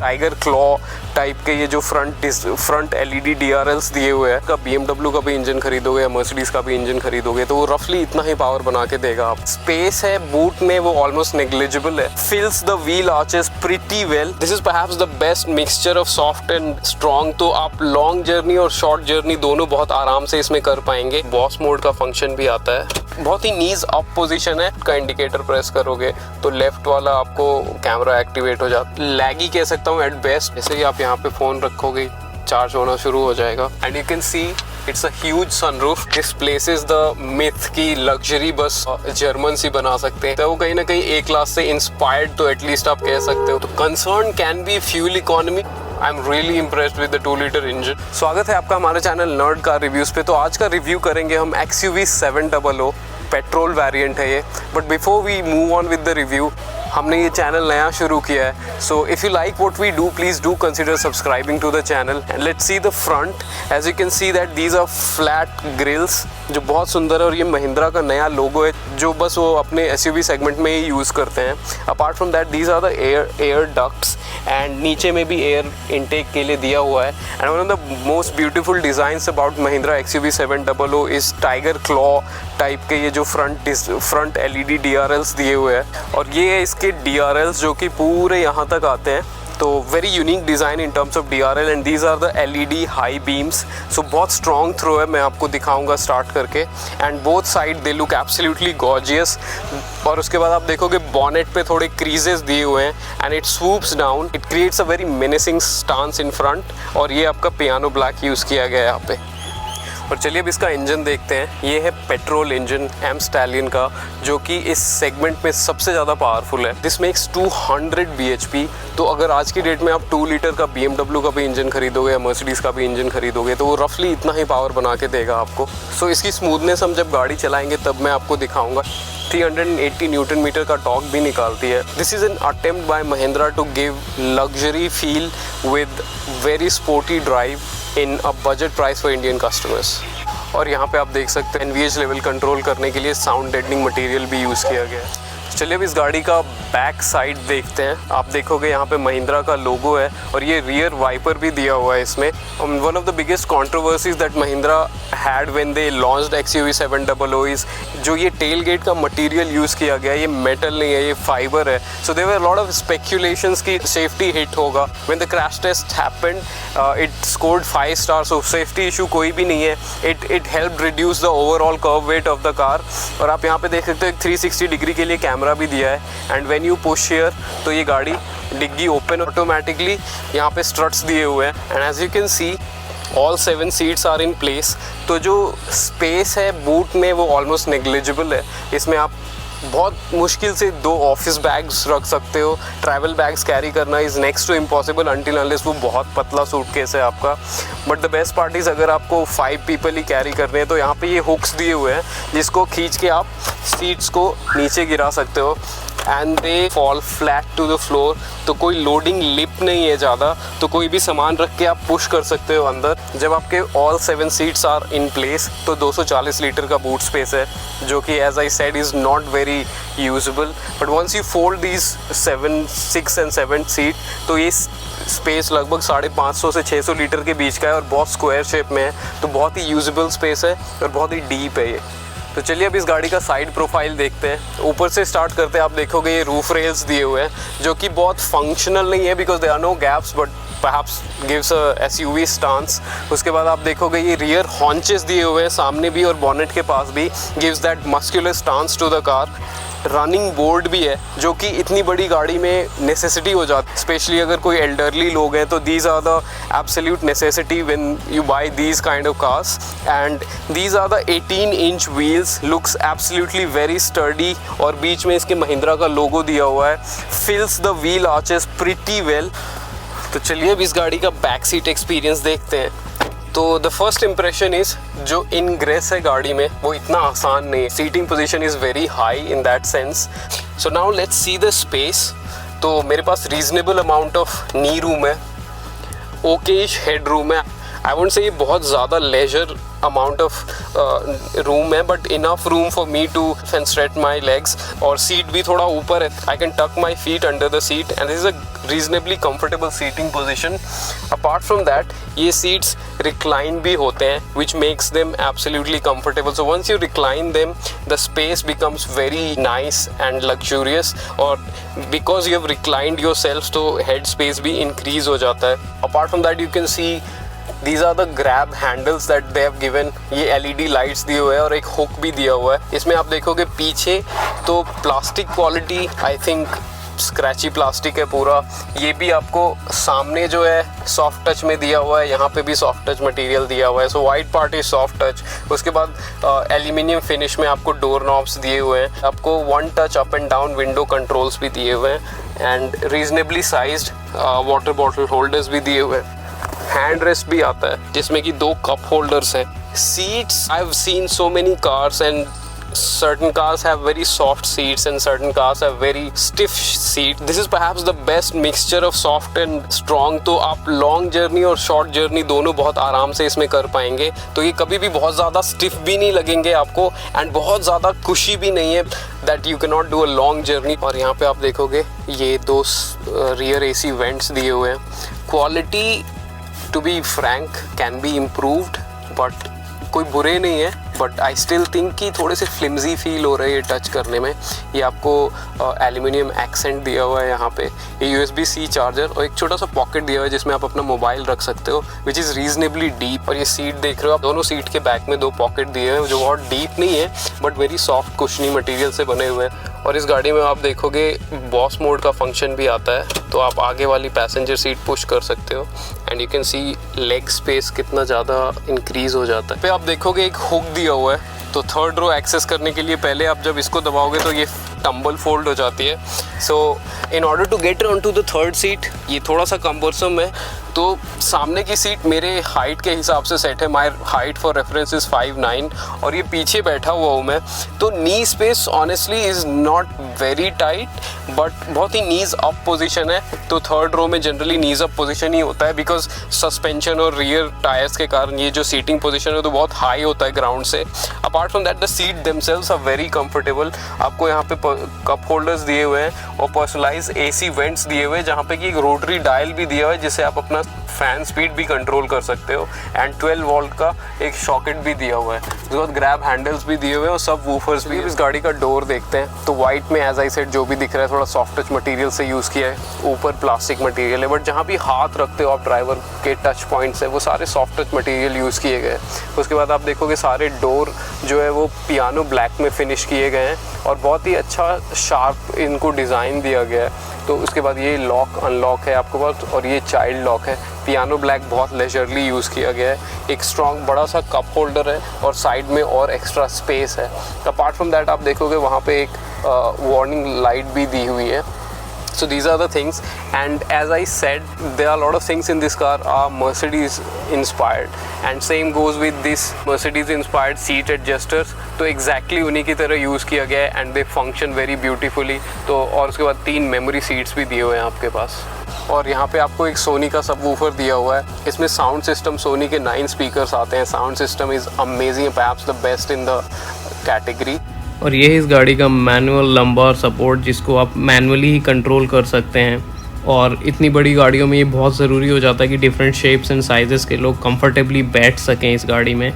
Tiger claw type के ये जो फ्रंट एलईडी DRLs दिए हुए हैं, का BMW का भी इंजन खरीदोगे या मर्सिडीज का भी इंजन खरीदोगे तो वो रफली इतना ही पावर बना के देगा। आप स्पेस है बूट में वो ऑलमोस्ट नेग्लिजिबल है, फिल्स the wheel arches pretty well. This is perhaps the best mixture of soft and strong. तो आप लॉन्ग जर्नी और शॉर्ट जर्नी दोनों बहुत आराम से इसमें कर पाएंगे। बॉस मोड का फंक्शन भी आता है। बहुत ही नीज अप पोजीशन है, का इंडिकेटर प्रेस करोगे तो लेफ्ट वाला आपको कैमरा एक्टिवेट हो जाता है। लैगी कह सकता हूँ एट बेस्ट। जैसे ही आप यहाँ पे फोन रखोगे चार्ज होना शुरू हो जाएगा। And you can see it's a huge sunroof. This places the myth की लग्जरी बस जर्मन सी बना सकते हैं, तो वो कहीं ना कहीं ए क्लास से इंस्पायर्ड तो एटलीस्ट आप कह सकते हो। तो concern can be fuel economy. I am really impressed with the 2 litre engine. स्वागत है आपका हमारे चैनल नर्ड कार रिव्यूज पे। तो आज का रिव्यू करेंगे हम XUV 700 पेट्रोल वेरिएंट है ये। But before we move on with the review, हमने ये चैनल नया शुरू किया है, so if you like what we do please do consider subscribing to the channel. And let's see the front. As you can see that these are flat grilles जो बहुत सुंदर है, और ये महिंद्रा का नया लोगो है जो बस वो अपने SUV सेगमेंट में ही यूज़ करते हैं। Apart from that these are the air ducts, and नीचे में भी एयर इनटेक के लिए दिया हुआ है। And one of the most beautiful designs about Mahindra XUV 700 इस टाइगर क्लॉ टाइप के ये जो फ्रंट LED DRLs दिए हुए हैं, और ये है इसके DRLs जो कि पूरे यहाँ तक आते हैं। तो very unique design in terms of DRL, and these are the LED high beams. So बहुत स्ट्रॉन्ग थ्रो है, मैं आपको दिखाऊंगा स्टार्ट करके। And both side they look absolutely gorgeous. और उसके बाद आप देखोगे बॉनेट पे थोड़े क्रीजेस दिए हुए हैं, and it swoops down. It creates a very menacing stance in front. और ये आपका पियानो ब्लैक यूज़ किया गया है यहाँ पे। और चलिए अब इसका इंजन देखते हैं। ये है पेट्रोल इंजन M स्टैलियन का, जो कि इस सेगमेंट में सबसे ज़्यादा पावरफुल है। This makes 200 bhp। तो अगर आज की डेट में आप 2 लीटर का BMW का भी इंजन खरीदोगे या मर्सिडीज़ का भी इंजन खरीदोगे तो वो रफली इतना ही पावर बना के देगा आपको। सो इसकी स्मूथनेस हम जब गाड़ी चलाएंगे तब मैं आपको दिखाऊंगा। 380 न्यूटन मीटर का टॉर्क भी निकालती है। This is an attempt by Mahindra to give luxury feel with very sporty drive in a budget price for Indian customers. और यहाँ पे आप देख सकते हैं NVH लेवल कंट्रोल करने के लिए साउंड डेडनिंग मटेरियल भी यूज़ किया गया है। चलिए अब इस गाड़ी का बैक साइड देखते हैं। आप देखोगे यहाँ पे महिंद्रा का लोगो है, और ये रियर वाइपर भी दिया हुआ है इसमें। One of the biggest controversies that Mahindra had when they launched XUV 700 is जो ये टेल गेट का मटेरियल यूज़ किया गया है, ये मेटल नहीं है, ये फाइबर है। So there were lot of speculations की सेफ्टी हिट होगा। When the crash test happened it scored 5 star. So safety issue कोई भी नहीं है। It help reduce the overall kerb weight of the car. और आप यहाँ पे देख सकते हो 360 डिग्री के लिए कैमरा भी दिया है। And when you push here तो ये गाड़ी डिग्गी ओपन ऑटोमेटिकली। यहाँ पे स्ट्रट्स दिए हुए हैं, and as you can see all 7 seats are in place. तो जो स्पेस है बूट में वो ऑलमोस्ट नेग्लिजिबल है। इसमें आप बहुत मुश्किल से 2 ऑफिस बैग्स रख सकते हो। ट्रैवल बैग्स कैरी करना is next to impossible until unless वो बहुत पतला सूटकेस है आपका। But the best part is अगर आपको 5 पीपल ही कैरी करने हैं तो यहाँ पे ये हुक्स दिए हुए हैं जिसको खींच के आप सीट्स को नीचे गिरा सकते हो, and they fall flat to the floor. तो कोई लोडिंग लिप नहीं है ज़्यादा, तो कोई भी सामान रख के आप पुश कर सकते हो अंदर। जब आपके all 7 seats are in place तो 240 लीटर का बूट स्पेस है, जो कि as I said is not very usable. But once you fold these 6 and 7 seat तो ये स्पेस लगभग 550 से 600 लीटर के बीच का है, और बहुत स्क्वायर शेप में है। तो बहुत ही यूजेबल स्पेस है और बहुत ही डीप है ये। तो चलिए अब इस गाड़ी का साइड प्रोफाइल देखते हैं। ऊपर से स्टार्ट करते हैं। आप देखोगे ये रूफ रेल्स दिए हुए हैं जो कि बहुत फंक्शनल नहीं है because they are no gaps, but perhaps gives a SUV stance. उसके बाद आप देखोगे ये रियर हॉन्चेस दिए हुए हैं सामने भी और बॉनेट के पास भी, gives that muscular stance to the car. Running board भी है जो कि इतनी बड़ी गाड़ी में नेसेसिटी हो जाती है, स्पेशली अगर कोई एल्डरली लोग हैं तो these are the absolute necessity when you buy these kind of cars. And these are the 18-inch wheels, looks absolutely very sturdy, और बीच में इसके महिंद्रा का लोगो दिया हुआ है। फिल्स the wheel arches pretty well. तो चलिए अब इस गाड़ी का बैक सीट एक्सपीरियंस देखते हैं। तो द फर्स्ट इम्प्रेशन इज़ जो इनग्रेस है गाड़ी में वो इतना आसान नहीं है। Seating position is very high in that sense. So now let's see the space. तो मेरे पास reasonable amount of knee room है, ओकेश हेड रूम है। आई वोंट से ये बहुत ज़्यादा लेजर अमाउंट ऑफ रूम है, but enough room for me to stretch my legs. और सीट भी थोड़ा ऊपर है, I can tuck my feet under the seat, and this is a reasonably comfortable seating position. Apart from that ये seats recline भी होते हैं which makes them absolutely comfortable. So once you recline them the space becomes very nice and luxurious, और because you have reclined your self तो head space भी increase हो जाता है। Apart from that you can C These are the grab handles that they have given। ये LED lights दिए हुए हैं और एक हुक भी दिया हुआ है। इसमें आप देखोगे पीछे तो plastic quality I think scratchy plastic है पूरा। ये भी आपको सामने जो है सॉफ्ट टच में दिया हुआ है, यहाँ पे भी सॉफ्ट टच मटेरियल दिया हुआ है। So white part is soft touch. उसके बाद एल्यूमिनियम फिनिश में आपको डोर नॉब्स दिए हुए हैं, आपको one touch up and down window controls भी दिए हुए हैं and reasonably sized water bottle holders भी दिए हुए हैं। हैंड रेस्ट भी आता है जिसमें कि 2 कप होल्डर्स हैं। Seats I have scene so many cars and certain cars have very soft seats and certain cars have very stiff seat. This is perhaps the best mixture of soft and strong। तो आप long journey और short journey दोनों बहुत आराम से इसमें कर पाएंगे। तो ये कभी भी बहुत ज़्यादा स्टिफ भी नहीं लगेंगे आपको एंड बहुत ज़्यादा कुशी भी नहीं है that you can not do a long journey. और यहाँ पे आप देखोगे ये 2 रियर AC वेंट्स दिए हुए हैं। Quality to be frank can be improved but कोई बुरे नहीं है, बट आई स्टिल थिंक कि थोड़े से फ्लिम्जी फील हो रहे हैं टच करने में। ये आपको एल्यूमिनियम एक्सेंट दिया हुआ है यहाँ पे, ये USB-C चार्जर और एक छोटा सा पॉकेट दिया हुआ है जिसमें आप अपना मोबाइल रख सकते हो विच इज़ रीजनेबली डीप। और ये सीट देख रहे हो आप, दोनों सीट के बैक में 2 पॉकेट दिए हैं जो बहुत डीप नहीं है बट वेरी सॉफ्ट कुशनी मटेरियल से बने हुए हैं। और इस गाड़ी में आप देखोगे बॉस मोड का फंक्शन भी आता है, तो आप आगे वाली पैसेंजर सीट पुश कर सकते हो and you can C leg space कितना ज़्यादा इंक्रीज़ हो जाता है। पे आप देखोगे एक हुक दिया हुआ है, तो 3rd रो एक्सेस करने के लिए पहले आप जब इसको दबाओगे तो ये टम्बल फोल्ड हो जाती है। So in order to get on to the 3rd seat, ये थोड़ा सा कम्बरसम है। तो सामने की सीट मेरे हाइट के हिसाब से सेट है, my height for reference is 5'9" और ये पीछे बैठा हुआ हूँ मैं, तो knee space honestly is not very tight but बहुत ही नीज अप पोजीशन है। तो 3rd रो में जनरली नीज अप पोजीशन ही होता है बिकॉज सस्पेंशन और रियर टायर्स के कारण ये जो सीटिंग पोजीशन है तो बहुत हाई होता है ग्राउंड से। Apart from that the seat themselves are very comfortable. आपको यहाँ पे कप होल्डर्स दिए हुए हैं और पर्सनलाइज AC वेंट्स दिए हुए हैं जहाँ पे कि एक रोटरी डायल भी दिया हुआ है जिससे आप अपना फैन स्पीड भी कंट्रोल कर सकते हो एंड 12 वोल्ट का एक सॉकेट भी दिया हुआ है। उसके बाद ग्रैब हैंडल्स भी दिए हुए हैं और सब वूफर्स भी। इस गाड़ी का डोर देखते हैं तो वाइट में एज आई सेड जो भी दिख रहा है थोड़ा सॉफ्ट टच मटेरियल से यूज़ किया है, ऊपर प्लास्टिक मटेरियल है बट जहाँ भी हाथ रखते हो आप ड्राइवर के टच पॉइंट्स है वो सारे सॉफ्ट टच मटेरियल यूज़ किए गए हैं। उसके बाद आप देखोगे सारे डोर जो है वो पियानो ब्लैक में फिनिश किए गए हैं और बहुत ही अच्छा शार्प इनको डिज़ाइन दिया गया है। तो उसके बाद ये लॉक अनलॉक है आपके पास और ये चाइल्ड लॉक है। पियानो ब्लैक बहुत लेजरली यूज़ किया गया है। एक स्ट्रॉन्ग बड़ा सा कप होल्डर है और साइड में और एक्स्ट्रा स्पेस है। अपार्ट फ्रॉम दैट आप देखोगे वहाँ पे एक वार्निंग लाइट भी दी हुई है। So these are the things, and as I said, there are a lot of things in this car are Mercedes inspired, and same goes with this Mercedes inspired seat adjusters. तो exactly उन्हीं की तरह use किया गया है and they function very beautifully। तो और उसके बाद 3 मेमोरी सीट्स भी दिए हुए हैं आपके पास। और यहाँ पे आपको एक सोनी का सबवूफर दिया हुआ है। इसमें साउंड सिस्टम सोनी के 9 स्पीकर्स आते हैं। Sound system is amazing, perhaps the best in the category। और ये है इस गाड़ी का मैनुअल लंबार सपोर्ट जिसको आप मैनुअली ही कंट्रोल कर सकते हैं। और इतनी बड़ी गाड़ियों में ये बहुत ज़रूरी हो जाता है कि डिफरेंट शेप्स एंड साइजेस के लोग कंफर्टेबली बैठ सकें इस गाड़ी में।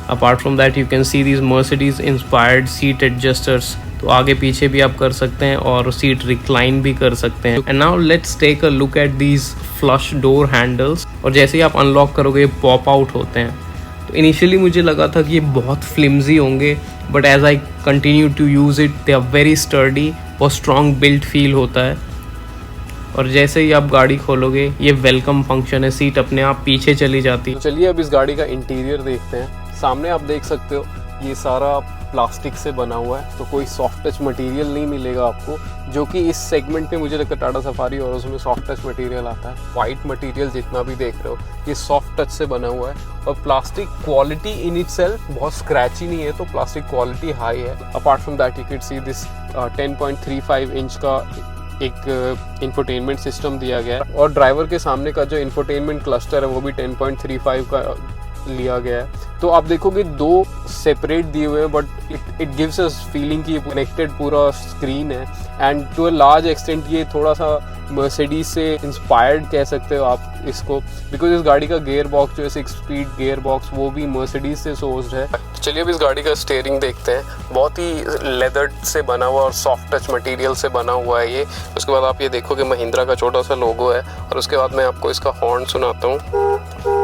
Apart from that you can see these Mercedes inspired seat adjusters, तो आगे पीछे भी आप कर सकते हैं और सीट रिक्लाइन भी कर सकते हैं। And now let's take a look at these flush door handles. और जैसे ही आप अनलॉक करोगे ये पॉप आउट होते हैं। तो इनिशियली मुझे लगा था कि ये बहुत फ्लिम्जी होंगे but as I continue to use it they are very sturdy, बहुत स्ट्रॉन्ग बिल्ट फील होता है। और जैसे ही आप गाड़ी खोलोगे ये वेलकम फंक्शन है, सीट अपने आप पीछे चली जाती है। तो चलिए अब इस गाड़ी का इंटीरियर देखते हैं। सामने आप देख सकते हो ये सारा प्लास्टिक से बना हुआ है, तो कोई सॉफ्ट टच मटेरियल नहीं मिलेगा आपको, जो कि इस सेगमेंट में मुझे लगता है टाटा सफारी और उसमें सॉफ्ट टच मटेरियल आता है। वाइट मटेरियल जितना भी देख रहे हो ये सॉफ्ट टच से बना हुआ है और प्लास्टिक क्वालिटी इन इटसेल्फ बहुत स्क्रैची नहीं है, तो प्लास्टिक क्वालिटी हाई है। Apart from that you can see this 10.35 inch का एक इंफोटेनमेंट सिस्टम दिया गया है और ड्राइवर के सामने का जो इंफोटेनमेंट क्लस्टर है वो भी 10.35 का लिया गया है। तो आप देखोगे दो सेपरेट दिए हुए हैं, but it gives us feeling कि कनेक्टेड पूरा स्क्रीन है। And to a large extent ये थोड़ा सा मर्सिडीज से इंस्पायर्ड कह सकते हो आप इसको, बिकॉज इस गाड़ी का गियर बॉक्स जो है 6 स्पीड गियर बॉक्स वो भी मर्सिडीज से सोर्स्ड है। चलिए अब इस गाड़ी का स्टीयरिंग देखते हैं। बहुत ही लेदर से बना हुआ और सॉफ्ट टच मटेरियल से बना हुआ है ये। उसके बाद आप ये देखोगे महिंद्रा का छोटा सा लोगो है, और उसके बाद मैं आपको इसका हॉर्न सुनाता हूँ।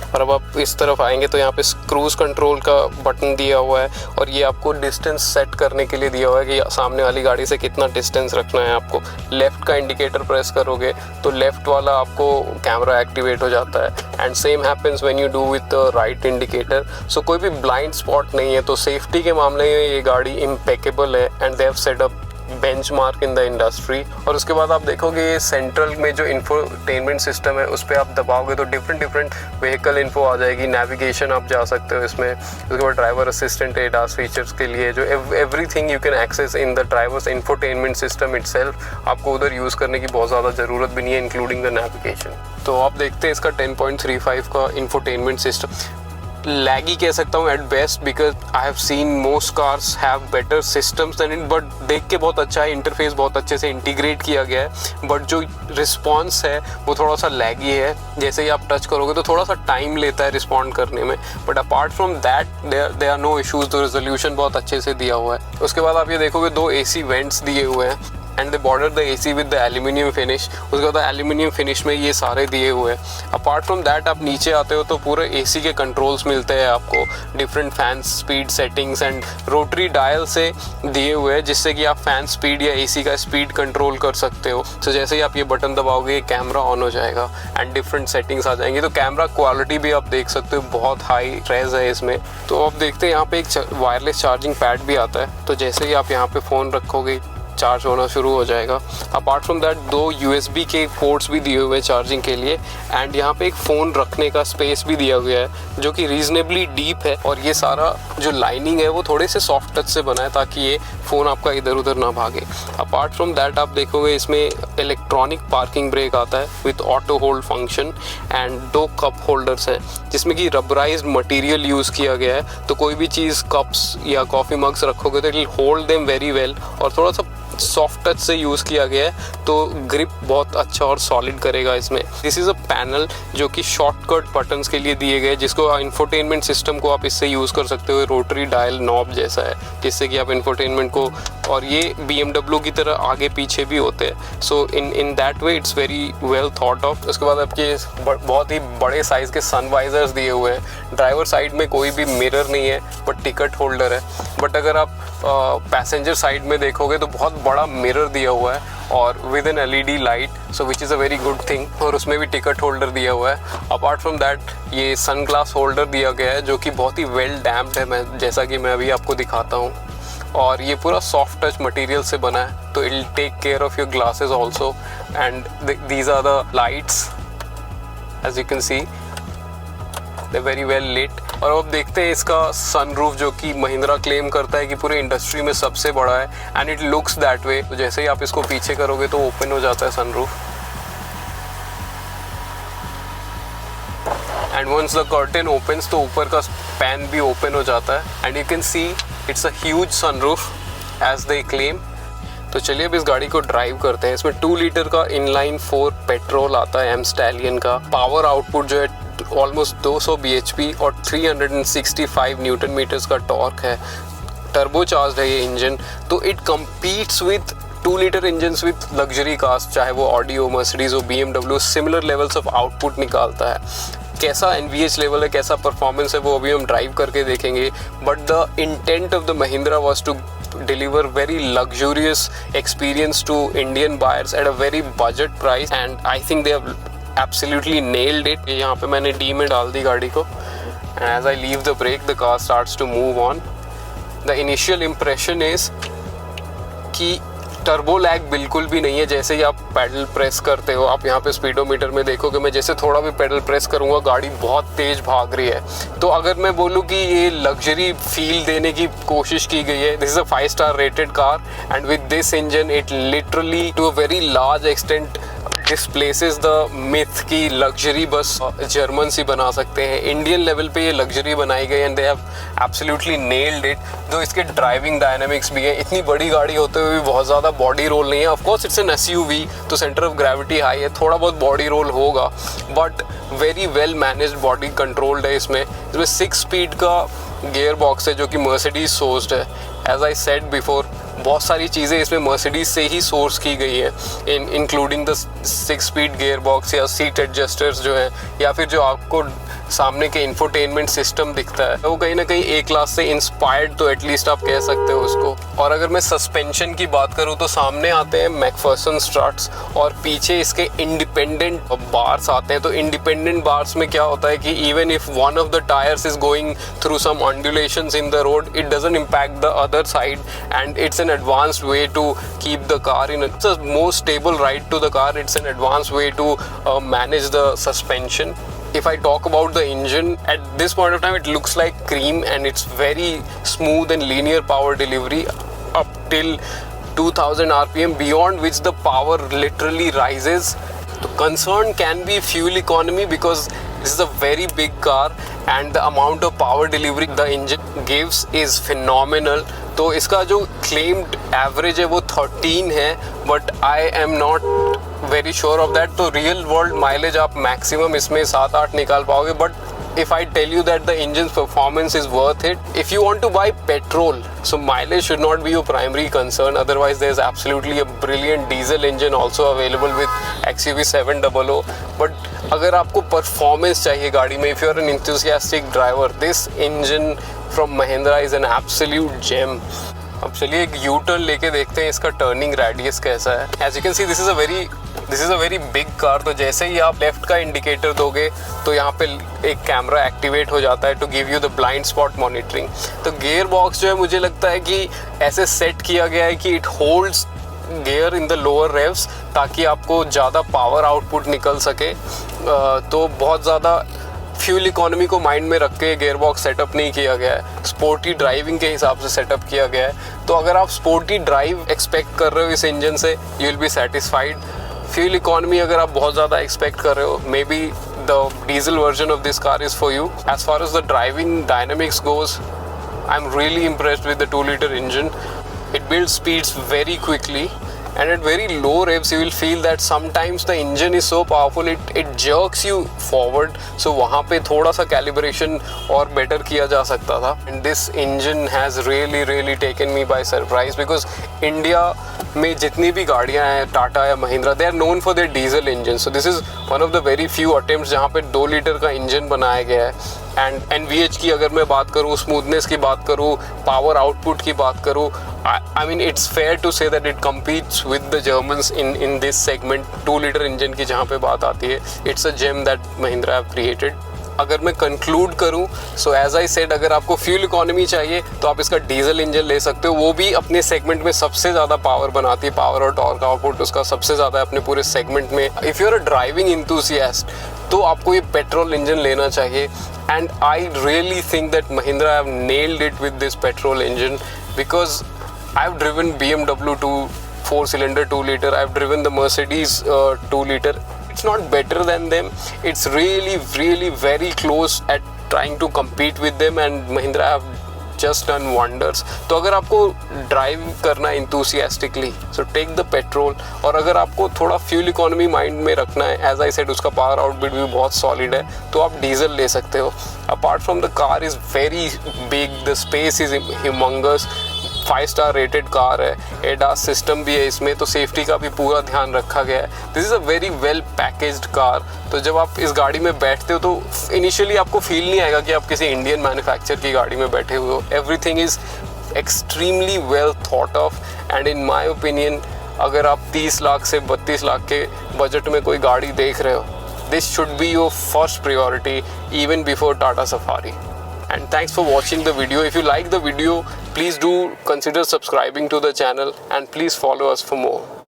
और अब आप इस तरफ आएंगे तो यहाँ पे क्रूज कंट्रोल का बटन दिया हुआ है, और ये आपको डिस्टेंस सेट करने के लिए दिया हुआ है कि सामने वाली गाड़ी से कितना डिस्टेंस रखना है आपको। लेफ्ट का इंडिकेटर प्रेस करोगे तो लेफ्ट वाला आपको कैमरा एक्टिवेट हो जाता है, and same happens when you do with the right indicator. So कोई भी ब्लाइंड स्पॉट नहीं है, तो सेफ्टी के मामले में ये गाड़ी इम्पेकेबल है, and they have set up benchmark in the industry. और उसके बाद आप देखोगे ये सेंट्रल में जो इंफोटेनमेंट सिस्टम है उस पर आप दबाओगे तो डिफरेंट व्हीकल इन्फो आ जाएगी। नेविगेशन आप जा सकते हो इसमें। उसके बाद ड्राइवर असिस्टेंट एडास फीचर्स के लिए जो everything you can access in the driver's infotainment system itself. आपको उधर यूज़ करने की बहुत ज़्यादा ज़रूरत भी नहीं है, इंक्लूडिंग द नेविगेशन। तो आप देखते हैं इसका 10.35 का इंफोटेनमेंट सिस्टम। लैगी कह सकता हूँ at best, because I have seen most cars have better systems than it, but देख के बहुत अच्छा है। इंटरफेस बहुत अच्छे से इंटीग्रेट किया गया है, बट जो रिस्पॉन्स है वो थोड़ा सा लैगी है। जैसे ही आप टच करोगे तो थोड़ा सा टाइम लेता है रिस्पॉन्ड करने में, but apart from that there are no issues. तो रेजोल्यूशन बहुत अच्छे से दिया हुआ है। उसके बाद आप ये देखोगे 2 AC वेंट्स दिए हुए हैं, and they border the AC with the aluminium finish. उसके बाद एल्यूमिनियम फिनिश में ये सारे दिए हुए हैं। अपार्ट फ्रॉम दैट आप नीचे आते हो तो पूरे AC के कंट्रोल्स मिलते हैं आपको, different fan speed settings and rotary dial से दिए हुए हैं, जिससे कि आप फैन स्पीड या AC का स्पीड कंट्रोल कर सकते हो। तो जैसे ही आप ये बटन दबाओगे कैमरा ऑन हो जाएगा एंड डिफरेंट सेटिंग्स आ जाएंगी। तो कैमरा क्वालिटी भी आप देख सकते हो, बहुत हाई रेज है इसमें। तो आप देखते हैं यहाँ पे एक वायरलेस चार्जिंग पैड भी आता है, तो जैसे ही आप यहाँ पे फ़ोन रखोगे चार्ज होना शुरू हो जाएगा। अपार्ट फ्रॉम दैट 2 USB के पोर्ट्स भी दिए हुए हैं चार्जिंग के लिए, एंड यहाँ पे एक फ़ोन रखने का स्पेस भी दिया गया है जो कि रीजनेबली डीप है। और ये सारा जो लाइनिंग है वो थोड़े से सॉफ्ट टच से बना है ताकि ये फ़ोन आपका इधर उधर ना भागे। अपार्ट फ्रॉम दैट आप देखोगे इसमें इलेक्ट्रॉनिक पार्किंग ब्रेक आता है with auto hold function, and 2 cup holders हैं जिसमें कि रबराइज्ड मटेरियल यूज़ किया गया है। तो कोई भी चीज़ कप्स या कॉफ़ी मग्स रखोगे तो it will hold them very well, और थोड़ा सा सॉफ्ट टच से यूज़ किया गया है तो ग्रिप बहुत अच्छा और सॉलिड करेगा इसमें। दिस इज़ अ पैनल जो कि शॉर्टकट बटन्स के लिए दिए गए, जिसको इंफोटेनमेंट सिस्टम को आप इससे यूज़ कर सकते हो। रोटरी डायल नॉब जैसा है जिससे कि आप इंफोटेनमेंट को, और ये BMW की तरह आगे पीछे भी होते हैं। So in that way it's very well thought of. उसके बाद आपके बहुत ही बड़े साइज़ के सन वाइजर्स दिए हुए हैं। ड्राइवर साइड में कोई भी मिरर नहीं है बट टिकट होल्डर है, बट अगर आप पैसेंजर साइड में देखोगे तो बहुत बड़ा मिरर दिया हुआ है और with an LED light, so which is a very good thing. और उसमें भी टिकट होल्डर दिया हुआ है। अपार्ट फ्रॉम दैट ये सन ग्लास होल्डर दिया गया है जो कि बहुत ही वेल डैम्प्ड है, मैं जैसा कि मैं अभी आपको दिखाता हूँ। और ये पूरा सॉफ्ट टच मटेरियल से बना है, तो it will take care of your glasses also. And these are the lights as you can see, they very well lit. और अब देखते हैं इसका सनरूफ जो कि महिंद्रा क्लेम करता है कि पूरे इंडस्ट्री में सबसे बड़ा है, and it looks that way. तो जैसे ही आप इसको पीछे करोगे तो ओपन हो जाता है sunroof, and once the curtain opens तो ऊपर का पैन भी ओपन हो जाता है, and you can see it's a huge sunroof as they claim. तो चलिए अब इस गाड़ी को ड्राइव करते हैं। इसमें 2 लीटर का इनलाइन 4 पेट्रोल आता है M स्टैलियन का। पावर आउटपुट जो है ऑलमोस्ट 200 bhp और 365 न्यूटन मीटर्स का टॉर्क है। टर्बो चार्ज है ये इंजन, तो it competes with 2 litre engine with luxury cars, चाहे वो ऑडी हो, मर्सिडीज हो, BMW, similar levels of output निकालता है। कैसा NVH लेवल है, कैसा परफॉर्मेंस है, वो अभी हम ड्राइव करके देखेंगे। But the intent of the Mahindra was to deliver very luxurious experience to Indian buyers at a very budget price, and I think they have absolutely nailed it. यहाँ पे मैंने D में डाल दी गाड़ी को, and as I leave the brake the car starts to move on. The initial impression is कि turbo lag बिल्कुल भी नहीं है। जैसे ही आप पैडल प्रेस करते हो, आप यहाँ पे स्पीडोमीटर में देखोगे, मैं जैसे थोड़ा भी पैडल प्रेस करूँगा गाड़ी बहुत तेज़ भाग रही है। तो अगर मैं बोलूँ कि ये लग्जरी फील देने की कोशिश की गई है, this is a 5 star rated car, and with this engine it literally to a very large extent displaces the myth की लग्जरी बस जर्मन ही बना सकते हैं। इंडियन लेवल पे ये लग्जरी बनाई गई and they have absolutely nailed it. जो इसके ड्राइविंग डायनामिक्स भी है, इतनी बड़ी गाड़ी होते हुए भी बहुत ज़्यादा बॉडी रोल नहीं है। Of course it's an SUV, तो सेंटर ऑफ ग्रेविटी हाई है, थोड़ा बहुत बॉडी रोल होगा, but very well managed body controlled है। इसमें 6 स्पीड का गियर बॉक्स है जो कि मर्सिडीज सोर्स्ड है। एज आई सेड बिफोर, बहुत सारी चीज़ें इसमें मर्सिडीज से ही सोर्स की गई है, including the 6 speed gear box या सीट एडजस्टर्स जो है, या फिर जो आपको सामने के इंफोटेनमेंट सिस्टम दिखता है वो कहीं ना कहीं ए क्लास से इंस्पायर्ड तो एटलीस्ट आप कह सकते हो उसको। और अगर मैं सस्पेंशन की बात करूँ तो सामने आते हैं मैकफर्सन स्ट्रट्स और पीछे इसके इंडिपेंडेंट बार्स आते हैं। तो इंडिपेंडेंट बार्स में क्या होता है कि even if one of the tyres is going through some undulations in the road, it doesn't impact the other side and it's an advanced way to keep the car in it's a more stable ride to the car. It's an advanced way to manage the suspension. If I talk about the engine, at this point of time it looks like cream and it's very smooth and linear power delivery up till 2000 rpm, beyond which the power literally rises. The concern can be fuel economy because this is a very big car and the amount of power delivery the engine gives is phenomenal. तो इसका जो claimed average है वो 13 है, but I am not very sure of that. तो real world mileage आप maximum इसमें 7-8 निकाल पाओगे, but if I tell you that the engine's performance is worth it, if you want to buy petrol, so mileage should not be your primary concern. Otherwise there's absolutely a brilliant diesel engine also available with XUV 700. But अगर आपको performance चाहिए गाड़ी में, if you're an enthusiastic driver, this engine from Mahindra is an absolute gem. अब चलिए एक U turn लेके देखते हैं इसका टर्निंग रेडियस कैसा है। As you can see this is a very big car. तो जैसे ही आप लेफ्ट का इंडिकेटर दोगे तो यहाँ पे एक कैमरा एक्टिवेट हो जाता है to give you the blind spot monitoring. तो गियर बॉक्स जो है मुझे लगता है कि ऐसे सेट किया गया है कि it holds gear in the lower रेव्स ताकि आपको ज़्यादा पावर आउटपुट निकल सके। तो बहुत ज़्यादा फ्यूल इकोनॉमी को माइंड में रख के गियर बॉक्स सेटअप नहीं किया गया है, स्पोर्टी ड्राइविंग के हिसाब से सेटअप किया गया है। तो अगर आप स्पोर्टी ड्राइव एक्सपेक्ट कर रहे हो इस इंजन से, you will be satisfied. Fuel economy अगर आप बहुत ज़्यादा एक्सपेक्ट कर रहे हो, maybe the diesel version of this car is for you. As far as the driving dynamics goes, I am really impressed with the 2 liter engine. It builds speeds very quickly and at very low revs you will feel that sometimes the engine is so powerful it jerks you forward. So वहाँ पे थोड़ा सा calibration और better किया जा सकता था। And this engine has really taken me by surprise because India में जितनी भी गाड़ियाँ हैं टाटा या Mahindra, they are known for their diesel engines. So this is one of the very few attempts जहाँ पे 2 liter का इंजन बनाया गया है। एंड NVH की अगर मैं बात करूँ, स्मूथनेस की बात करूँ, पावर आउटपुट की बात करूँ, I mean it's fair to say that it competes with the Germans in this segment। 2 liter engine की जहाँ पे बात आती है, it's a gem that Mahindra have created। अगर मैं कंक्लूड करूँ, सो एज आई सेड, अगर आपको फ्यूल इकोनॉमी चाहिए तो आप इसका डीजल इंजन ले सकते हो। वो भी अपने सेगमेंट में सबसे ज़्यादा पावर बनाती है, पावर और टॉर्क आउटपुट उसका सबसे ज़्यादा है अपने पूरे सेगमेंट में। If you are a driving enthusiast तो आपको ये पेट्रोल इंजन लेना चाहिए। And I really think that Mahindra have nailed it with this petrol engine because I have driven BMW 4 cylinder 2 liter, I've driven the Mercedes 2 liter. It's not better than them, it's really very close at trying to compete with them, and Mahindra have just done wonders. तो अगर आपको drive करना है enthusiastically, so take the petrol। और अगर आपको थोड़ा fuel economy mind में रखना है, एज आई सेड उसका पावर आउटपुट भी बहुत सॉलिड है, तो आप डीजल ले सकते हो। Apart from the car is very big, the space is humongous, 5-star rated car है, ADAS सिस्टम भी है इसमें, तो सेफ्टी का भी पूरा ध्यान रखा गया है। This is a very well packaged car. तो जब आप इस गाड़ी में बैठते हो तो इनिशियली आपको फील नहीं आएगा कि आप किसी इंडियन मैन्युफैक्चर की गाड़ी में बैठे हुए हो। Everything is extremely well thought of and in my opinion अगर आप 30 लाख से 32 लाख के बजट में कोई गाड़ी देख रहे हो, this should be your first priority even before Tata Safari. And thanks for watching the video. If you like the video, please do consider subscribing to the channel and please follow us for more.